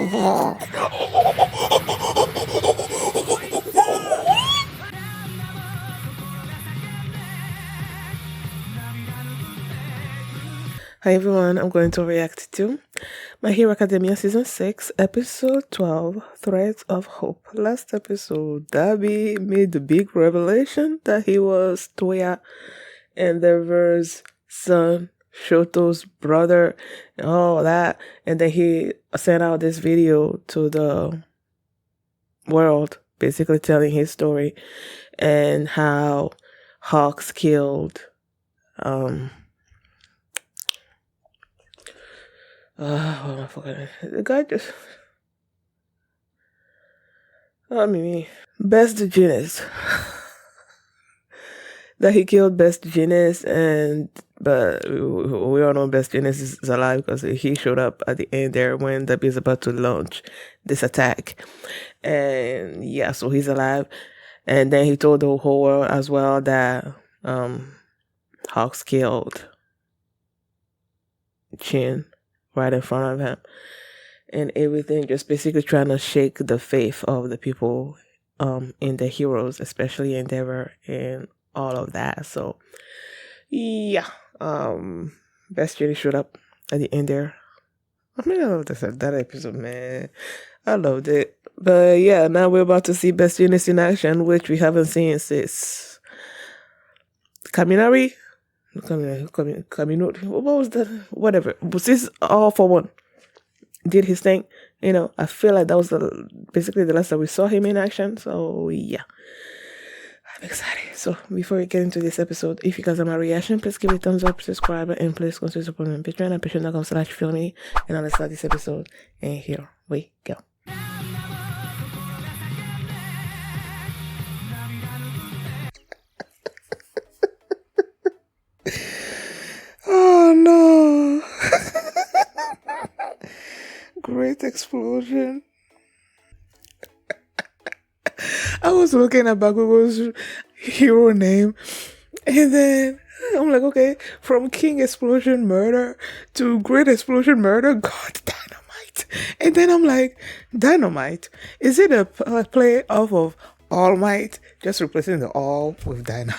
Hi everyone, I'm going to react to My Hero Academia Season 6, Episode 12, Threads of Hope. Last episode, Dabi made the big revelation that he was Toya Endeavor's son, Shoto's brother, and all that. And then he sent out this video to the world, basically telling his story and how Hawks killed what am I forgetting? The guy just Best Genius. That he killed Best Genius, but we all know Best Genius is alive because he showed up at the end there when the is about to launch this attack. And yeah, so he's alive. And then he told the whole world as well that Hawks killed Chin right in front of him and everything, just basically trying to shake the faith of the people in the heroes, especially Endeavor and all of that. So yeah, Best Jenny showed up at the end there. I love that episode, man. I loved it. But yeah, now we're about to see Best Genius in action, which we haven't seen since Kaminari. What was that? Whatever. But this All For One did his thing. I feel like that was basically the last that we saw him in action. So yeah, I'm excited. So before we get into this episode, if you guys are my reaction, please give it a thumbs up, subscribe, and please consider supporting me on Patreon at patreon.com/filmy. And now let's start this episode. And here we go. Oh no. Great explosion. I was looking at Bakugo's hero name, and then I'm like, okay, from King Explosion Murder to Great Explosion Murder, God Dynamite. And then I'm like, Dynamite? Is it a play off of All Might, just replacing the All with Dynamite?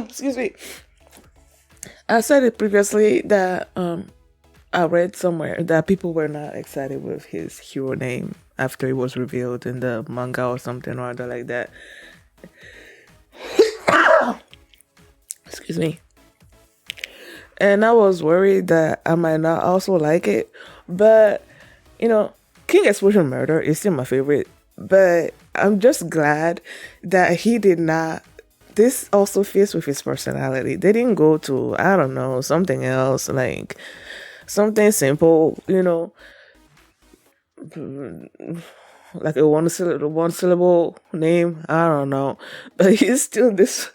Excuse me. I said it previously that I read somewhere that people were not excited with his hero name after it was revealed in the manga or something or other like that. Excuse me. And I was worried that I might not also like it, but King Explosion Murder is still my favorite. But I'm just glad that he did not. This also fits with his personality. They didn't go to, I don't know, something else, like something simple, like a one syllable name. I don't know, but he's still this.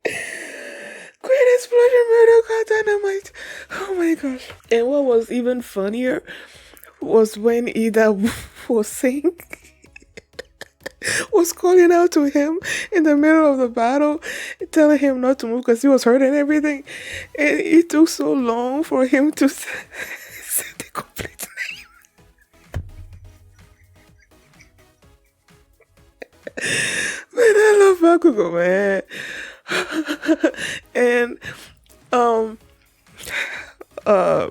Great Explosion Murder, God Dynamite. Oh my gosh. And what was even funnier was when Ida was calling out to him in the middle of the battle, telling him not to move because he was hurt and everything. And it took so long for him to say the complete name. Man, I love Bakugo, man. And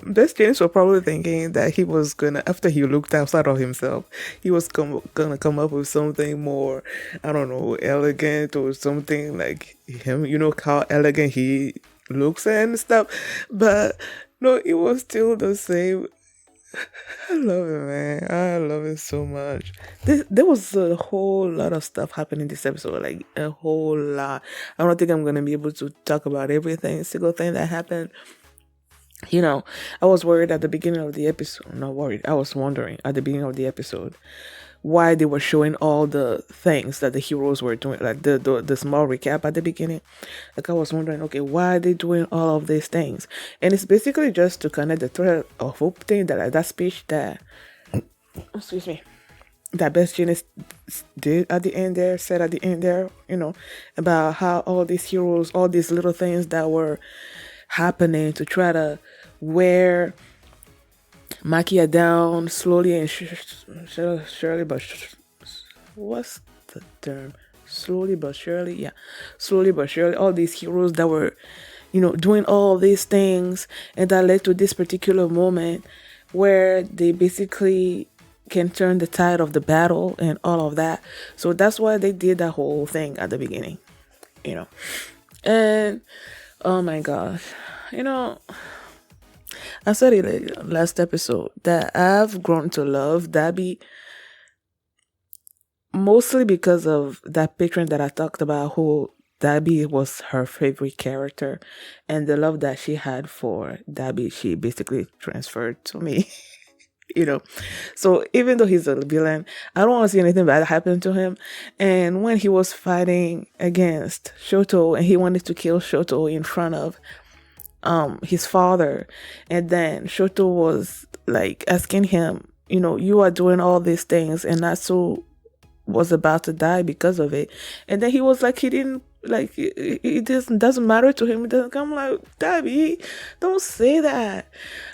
Best James was probably thinking that he was gonna, after he looked outside of himself, he was gonna come up with something more, I don't know, elegant or something like him. You know how elegant he looks and stuff, but no, it was still the same. I love it, man. I love it so much. There was a whole lot of stuff happening this episode, like a whole lot. I don't think I'm gonna be able to talk about everything, single thing that happened. I was worried at the beginning of the episode. Not worried. I was wondering at the beginning of the episode why they were showing all the things that the heroes were doing, like the small recap at the beginning. Like I was wondering, okay, why are they doing all of these things? And it's basically just to connect the thread of hope thing, that speech that, excuse me, that Best Genius did at the end there, said at the end there, about how all these heroes, all these little things that were happening to try to wear Makia down slowly and surely, but what's the term? Slowly but surely, yeah, slowly but surely, all these heroes that were, doing all these things, and that led to this particular moment where they basically can turn the tide of the battle and all of that. So that's why they did that whole thing at the beginning, you know. And oh my gosh, you know, I said it last episode that I've grown to love Dabby mostly because of that patron that I talked about, who Dabby was her favorite character, and the love that she had for Dabby, she basically transferred to me. So even though he's a villain, I don't want to see anything bad happen to him. And when he was fighting against Shoto and he wanted to kill Shoto in front of his father, and then Shoto was like asking him, you are doing all these things, and Natsu was about to die because of it. And then he was like, he didn't like it doesn't matter to him. It doesn't come like, Dabby, don't say that.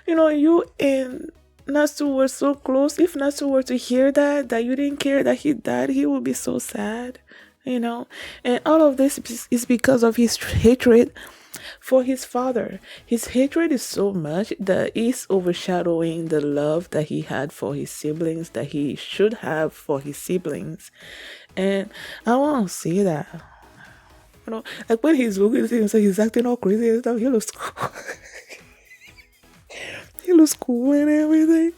You and Natsu were so close. If Natsu were to hear that you didn't care that he died, he would be so sad. And all of this is because of his hatred for his father. His hatred is so much that it's overshadowing the love that he had for his siblings, that he should have for his siblings. And I want to see that. Like when he's looking at him, so he's acting all crazy and stuff, he looks cool. He looks cool and everything.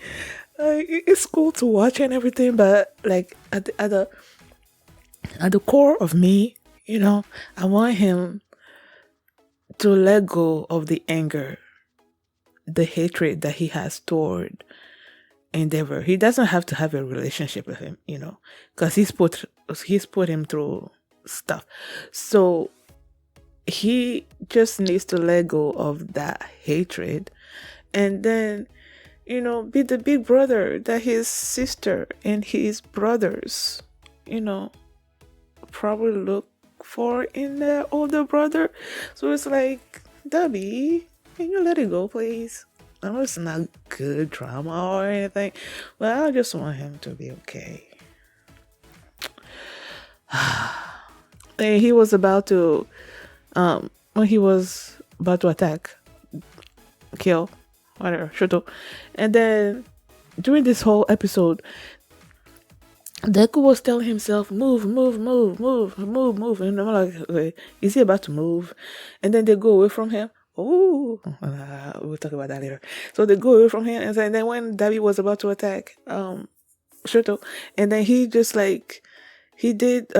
Like it's cool to watch and everything, but like at the core of me, I want him to let go of the anger, the hatred that he has toward Endeavor. He doesn't have to have a relationship with him, because he's put him through stuff. So he just needs to let go of that hatred, and then be the big brother that his sister and his brothers probably look for in their older brother. So it's like, Dabby, can you let it go, please? I know it's not good drama or anything, but I just want him to be okay. And he was about to when he was about to attack, kill, whatever, Shoto. And then during this whole episode, Deku was telling himself, move. And I'm like, okay, is he about to move? And then they go away from him. Oh, we'll talk about that later. So they go away from him. And then when Dabby was about to attack Shoto, and then he just like, he did,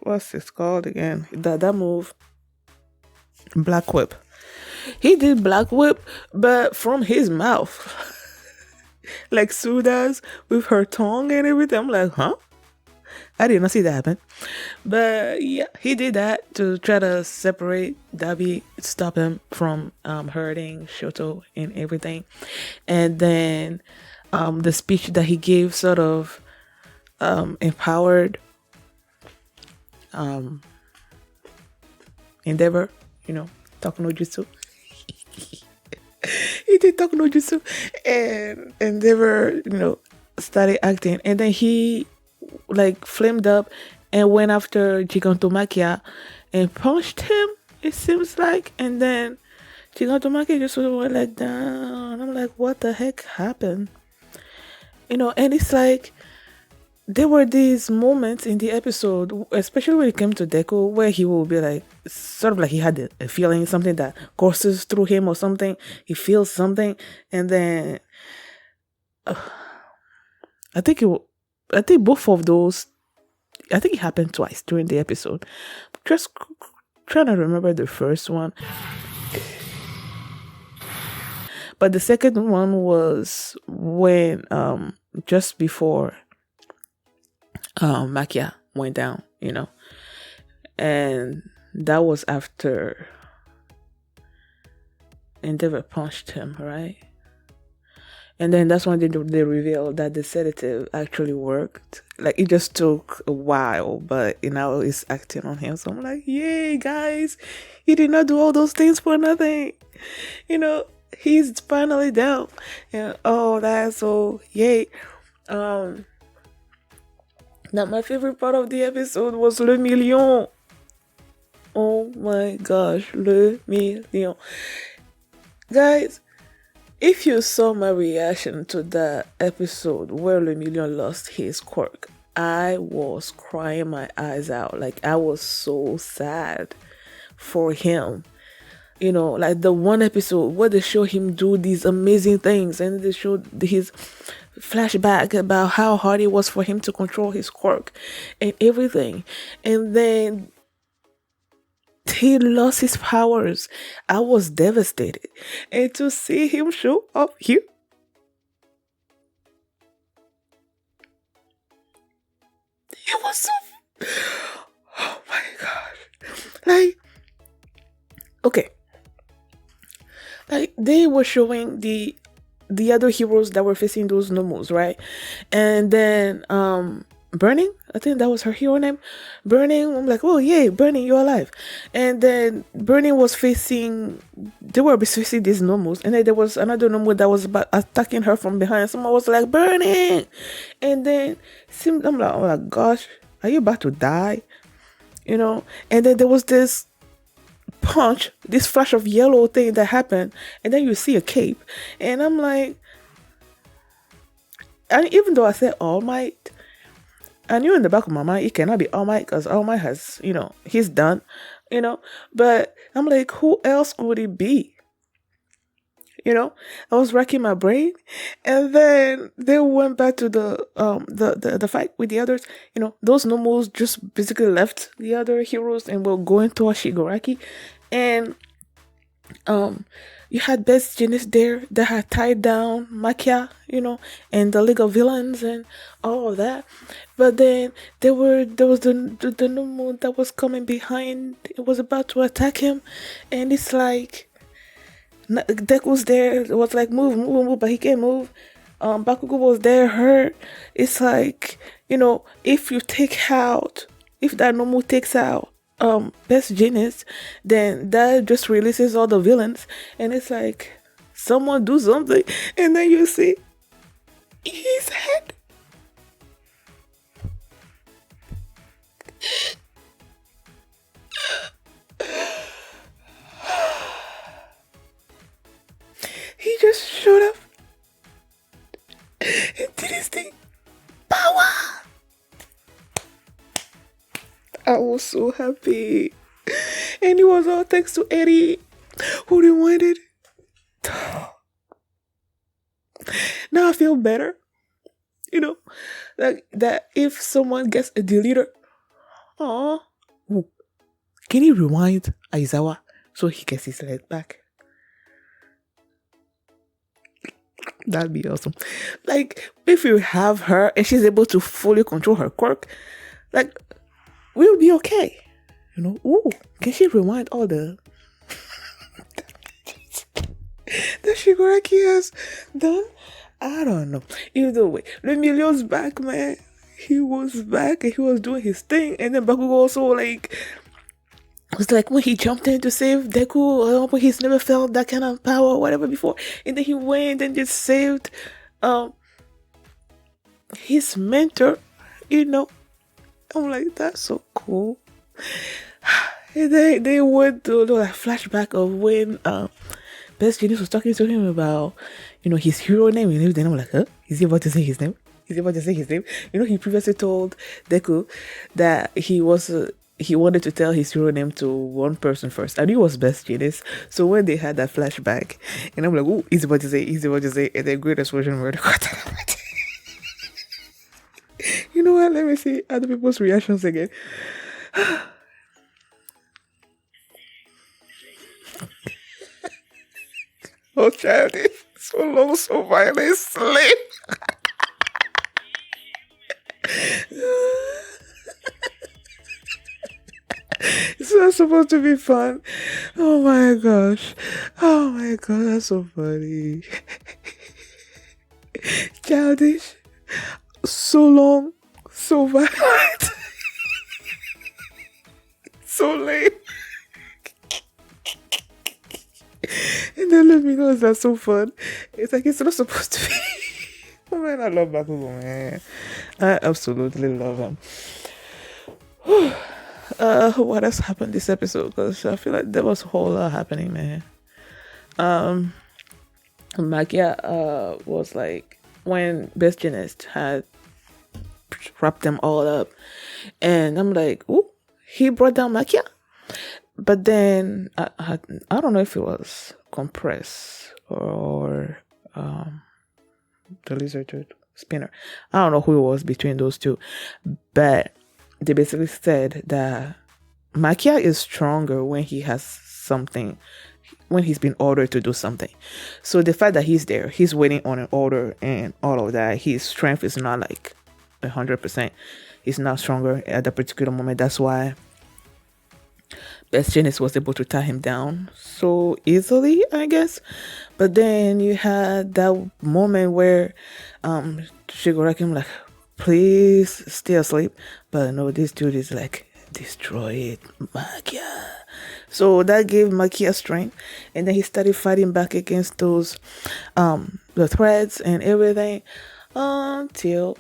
what's this called again? That move, Black Whip. He did Black Whip, but from his mouth. Like Sue does with her tongue and everything. I'm like, huh? I did not see that happen. But yeah, he did that to try to separate Dabby, stop him from hurting Shoto and everything. And then the speech that he gave sort of empowered Endeavor, Taku no Jutsu. He did Taku no Jutsu, and Endeavor, started acting, and then he like flamed up and went after Gigantomachia and punched him, it seems like, and then Gigantomachia just went like down. I'm like, what the heck happened? And it's like, there were these moments in the episode, especially when it came to Deku, where he will be like, sort of like he had a feeling, something that courses through him or something. He feels something, and then I think both of those, I think it happened twice during the episode. Just trying to remember the first one, but the second one was when just before Makia went down, and that was after Endeavor punched him, right? And then that's when they revealed that the sedative actually worked. Like it just took a while, but now it's acting on him. So I'm like, yay, guys! He did not do all those things for nothing. You know, he's finally down. And oh, that's so yay. Um, Now my favorite part of the episode was Le Million. Oh my gosh, Le Million. Guys, if you saw my reaction to that episode where Le Million lost his quirk, I was crying my eyes out. Like, I was so sad for him. You know, like the one episode where they show him do these amazing things, and they showed his flashback about how hard it was for him to control his quirk and everything. And then he lost his powers. I was devastated. And to see him show up here, it was so. Oh my gosh. Like, okay. Like, they were showing the other heroes that were facing those nomos, right? And then Burning, I think that was her hero name. Burning, I'm like, oh yay, Burning, you're alive. And then Burning was facing, they were facing these nomos, and then there was another nomo that was about attacking her from behind. Someone was like, Burning, and then I'm like, oh my gosh, are you about to die? You know? And then there was this punch, this flash of yellow thing that happened, and then you see a cape, and I'm like, and even though I said All Might, I knew in the back of my mind it cannot be All Might, because All Might has, he's done, but I'm like, who else could it be? I was racking my brain, and then they went back to the fight with the others. Those normals just basically left the other heroes and were going towards Shigaraki, and you had Best Genius there that had tied down Makia, and the League of Villains and all of that. But then there was the normal that was coming behind. It was about to attack him, and it's like, Deku was there. It was like, move, but he can't move. Bakugo was there, hurt. It's like, if that normal takes out Best Genius, then that just releases all the villains, and it's like, someone do something, and then you see his head. He just showed up and did his thing. Power! I was so happy. And it was all thanks to Eddie, who reminded. Now I feel better. Like that if someone gets a deleter, can you rewind Aizawa so he gets his leg back? That'd be awesome. Like, if you have her and she's able to fully control her quirk, like, we'll be okay. Ooh, can she rewind all the that Shigaraki has done? I don't know. Either way, Le Million's back, man. He was back and he was doing his thing. And then Bakugo also, like, it was like when he jumped in to save Deku, but he's never felt that kind of power or whatever before. And then he went and just saved his mentor, I'm like, that's so cool. And they went to a flashback of when Best Genius was talking to him about, his hero name and everything. I'm like, huh? Is he about to say his name? He previously told Deku that he wanted to tell his hero name to one person first. I knew it was Best Genius. So when they had that flashback, and I'm like, oh, he's about to say, and then great explosion word. You know what? Let me see other people's reactions again. Oh, childish. So long, so violent, slave. It's not supposed to be fun. Oh my gosh. Oh my god, that's so funny. childish, so long, so violent, so lame. And then let me know that's so fun. It's like it's not supposed to be. Oh man, I love Bakugo, man. I absolutely love him. What else happened this episode? Because I feel like there was a whole lot happening, man. Magia was like when Best Gymnast had wrapped them all up, and I'm like, oh, he brought down Magia. But then I don't know if it was Compress or the lizard dude, Spinner. I don't know who it was between those two, but they basically said that Makia is stronger when he has something, when he's been ordered to do something. So the fact that he's there, he's waiting on an order and all of that, his strength is not like 100%. He's not stronger at that particular moment. That's why Best Genius was able to tie him down so easily, I guess. But then you had that moment where Shiguraki like, please stay asleep. But no, this dude is like, destroy it, Makia. So that gave Makia strength. And then he started fighting back against those the threads and everything until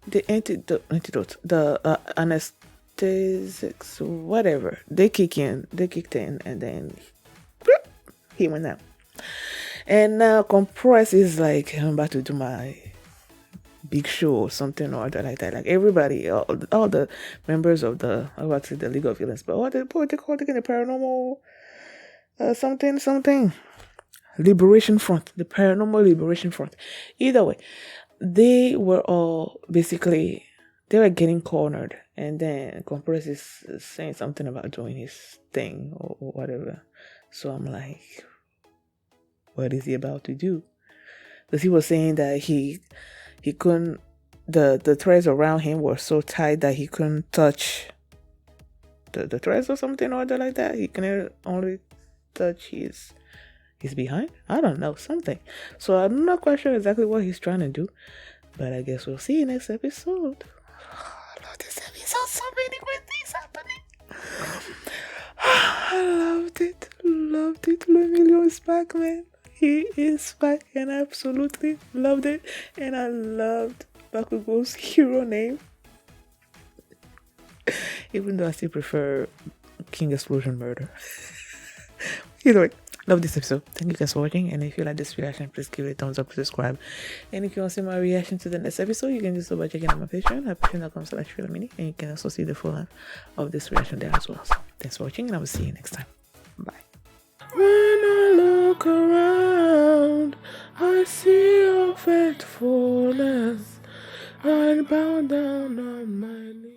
the antidote, the anesthetics, whatever, they kicked in, and then he went out. And now Compress is like, I'm about to do my big show or something or other like that. Like everybody, all the members of the, I about to say the League of Villains, but what they call it again, the paranormal something liberation front, the paranormal liberation front. Either way, they were all basically, they were getting cornered, and then Compress is saying something about doing his thing or whatever. So I'm like, what is he about to do? Because he was saying that he couldn't, the threads around him were so tight that he couldn't touch the threads or something or other like that. He can only touch his behind. I don't know, something. So I'm not quite sure exactly what he's trying to do, but I guess we'll see next episode. I love this episode. So many great things happening. I loved it. Emilio is back, man. He is back, and I absolutely loved it. And I loved Bakugo's hero name, even though I still prefer King Explosion Murder. Either way, love this episode. Thank you guys for watching, and if you like this reaction, please give it a thumbs up, subscribe. And if you want to see my reaction to the next episode, you can do so by checking out my Patreon at patreon.com/FilaMini, and you can also see the full length of this reaction there as well. So thanks for watching, and I will see you next time. Bye. When I look around, I see your faithfulness. I bow down on my knees.